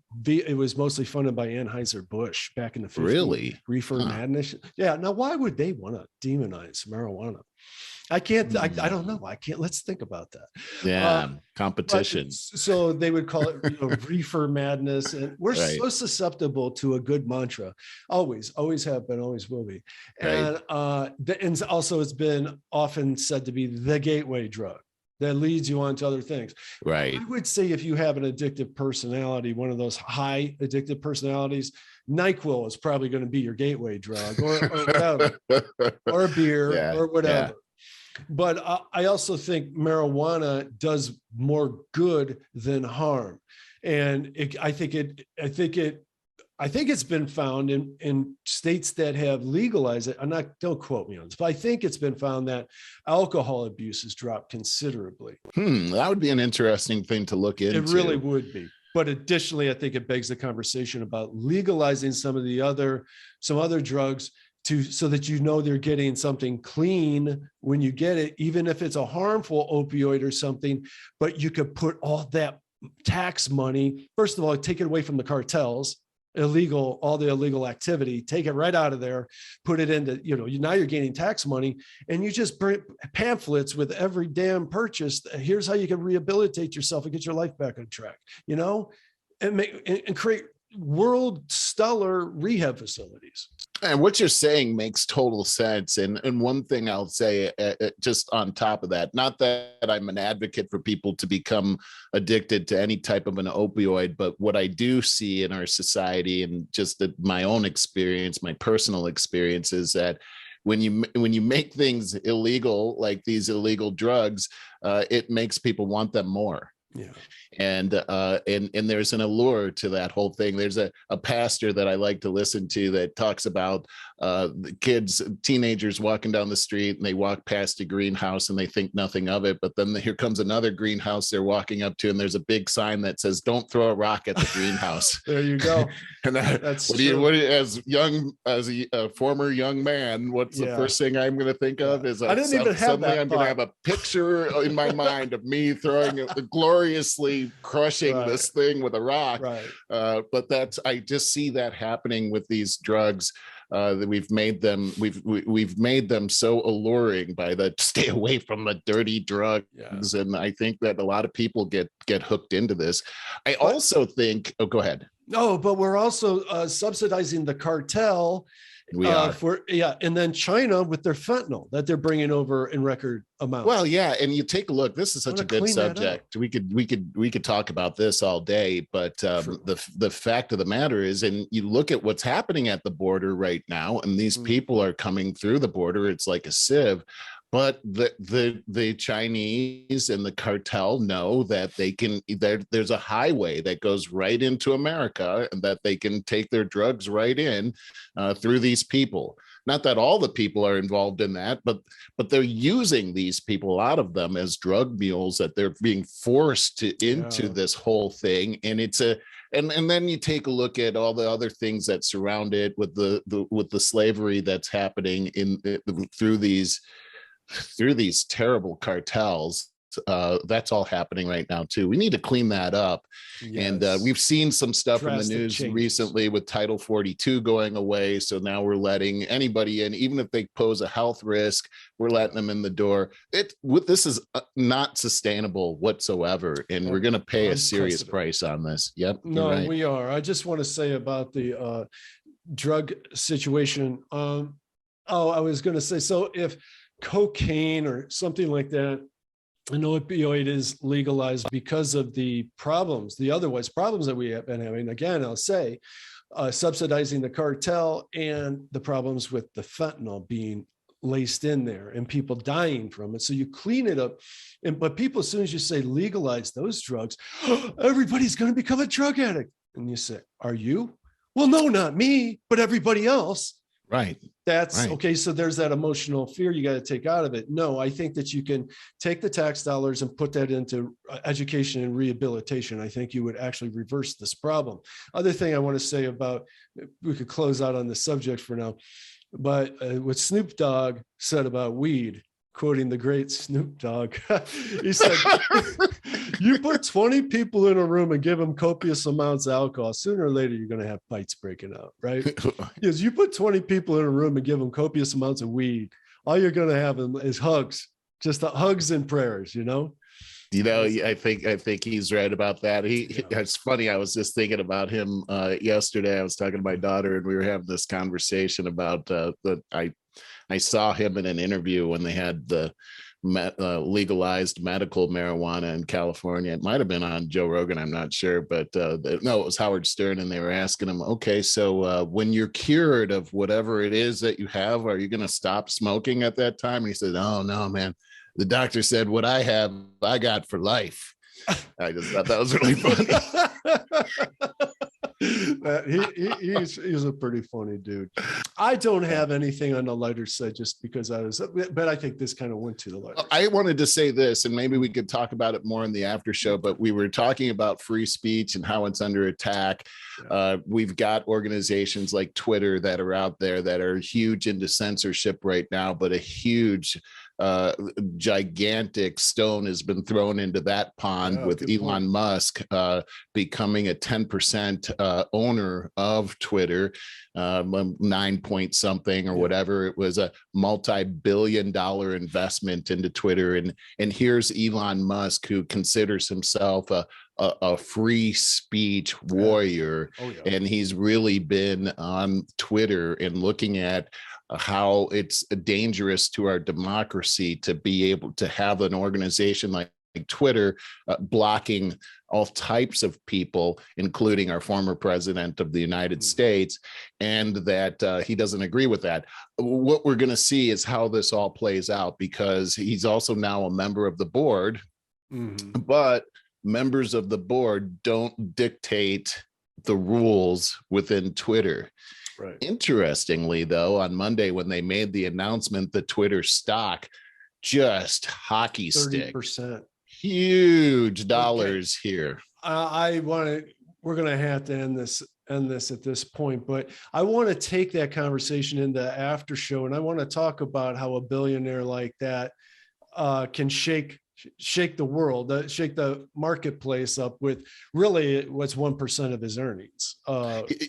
mostly funded by Anheuser-Busch back in the 50s. Really? Reefer madness. Yeah. Now, why would they want to demonize marijuana? I can't, I don't know. I can't, let's think about that. Yeah. Competition. So they would call it reefer madness. And we're so susceptible to a good mantra. Always have been, always will be. And, and also it's been often said to be the gateway drug that leads you on to other things. Right. I would say if you have an addictive personality, one of those high addictive personalities, NyQuil is probably going to be your gateway drug or whatever, or beer or whatever. Yeah. But I also think marijuana does more good than harm, and I think it's been found in states that have legalized it. Don't quote me on this, but I think it's been found that alcohol abuse has dropped considerably. That would be an interesting thing to look into. It really would be. But additionally, I think it begs the conversation about legalizing some other drugs so that they're getting something clean when you get it, even if it's a harmful opioid or something, but you could put all that tax money, first of all, take it away from the cartels, all the illegal activity, take it right out of there, put it into, now you're gaining tax money, and you just print pamphlets with every damn purchase. Here's how you can rehabilitate yourself and get your life back on track, and create world stellar rehab facilities. And what you're saying makes total sense. And one thing I'll say just on top of that, not that I'm an advocate for people to become addicted to any type of an opioid, but what I do see in our society and just my own experience, my personal experience, is that when you make things illegal, like these illegal drugs, it makes people want them more. Yeah. And there's an allure to that whole thing. There's a pastor that I like to listen to that talks about the teenagers walking down the street, and they walk past a greenhouse and they think nothing of it. But then here comes another greenhouse they're walking up to, and there's a big sign that says, "Don't throw a rock at the greenhouse." There you go. And that's as a former young man, what's the first thing I'm going to think of is I didn't even have that. I'm going to have a picture in my mind of me throwing gloriously crushing this thing with a rock. But I just see that happening with these drugs. That we've made them so alluring by the stay away from the dirty drugs, and I think that a lot of people get hooked into this. I also think. Oh, go ahead. No, but we're also subsidizing the cartel. We are. And then China with their fentanyl that they're bringing over in record amounts. Well, yeah, and you take a look. This is such a good subject. We could talk about this all day, but the fact of the matter is, and you look at what's happening at the border right now, and these people are coming through the border. It's like a sieve. But the Chinese and the cartel know that there's a highway that goes right into America, and that they can take their drugs right in through these people. not that all the people are involved in that, but they're using these people, a lot of them, as drug mules, that they're being forced into this whole thing. And it's and then you take a look at all the other things that surround it, with the slavery that's happening through these terrible cartels. That's all happening right now too. We need to clean that up. Yes. And we've seen some stuff in the news recently with Title 42 going away. So now we're letting anybody in, even if they pose a health risk, we're letting them in the door. This is not sustainable whatsoever. And we're going to pay a serious price on this. Yep. No, right. We are. I just want to say about the drug situation. I was going to say, so if cocaine or something like that, an opioid is legalized because of the problems that we have been having. Again, I'll say, subsidizing the cartel and the problems with the fentanyl being laced in there and people dying from it. So you clean it up. But people, as soon as you say legalize those drugs, everybody's going to become a drug addict. And you say, are you? Well, no, not me, but everybody else. Right. That's right. Okay. So there's that emotional fear you got to take out of it. No, I think that you can take the tax dollars and put that into education and rehabilitation. I think you would actually reverse this problem. Other thing I want to say about, we could close out on the subject for now, but what Snoop Dogg said about weed, quoting the great Snoop Dogg, he said, you put 20 people in a room and give them copious amounts of alcohol, sooner or later, you're going to have fights breaking out, right? Because you put 20 people in a room and give them copious amounts of weed, all you're going to have is hugs, just hugs and prayers, you know? I think he's right about that. It's funny. I was just thinking about him yesterday. I was talking to my daughter and we were having this conversation about I saw him in an interview when they had the legalized medical marijuana in California. It might have been on Joe Rogan, I'm not sure, but no, it was Howard Stern, and they were asking him, okay, so when you're cured of whatever it is that you have, are you going to stop smoking at that time? And he said, oh no, man, the doctor said what I have, I got for life. I just thought that was really funny. He's a pretty funny dude. I don't have anything on the lighter side just because but I think this kind of went to the lighter. I wanted to say this, and maybe we could talk about it more in the after show, but we were talking about free speech and how it's under attack. Yeah. We've got organizations like Twitter that are out there that are huge into censorship right now, but a huge gigantic stone has been thrown into that pond with Elon Musk becoming a 10% owner of Twitter, 9 point something or whatever. It was a multi-billion-dollar investment into Twitter, and here's Elon Musk, who considers himself a free speech warrior. And he's really been on Twitter and looking at how it's dangerous to our democracy to be able to have an organization like Twitter blocking all types of people, including our former president of the United States, and that he doesn't agree with that. What we're going to see is how this all plays out, because he's also now a member of the board, but members of the board don't dictate the rules within Twitter. Right. Interestingly, though, on Monday, when they made the announcement, the Twitter stock just hockey stick, 30%, huge dollars here. We're going to have to end this at this point, but I want to take that conversation into after show, and I want to talk about how a billionaire like that can shake the world, shake the marketplace up with really what's 1% of his earnings.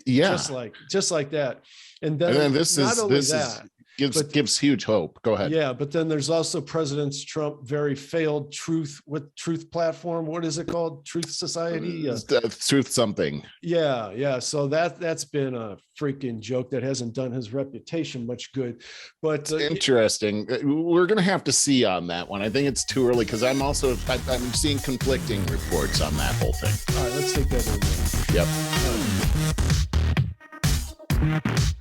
Just like that. And then this gives huge hope. Go ahead. Yeah, but then there's also President Trump very failed truth platform. What is it called? Truth Society? Truth something. Yeah. So that's been a freaking joke that hasn't done his reputation much good. But interesting. We're gonna have to see on that one. I think it's too early, because I'm seeing conflicting reports on that whole thing. All right, let's take that in. Yep.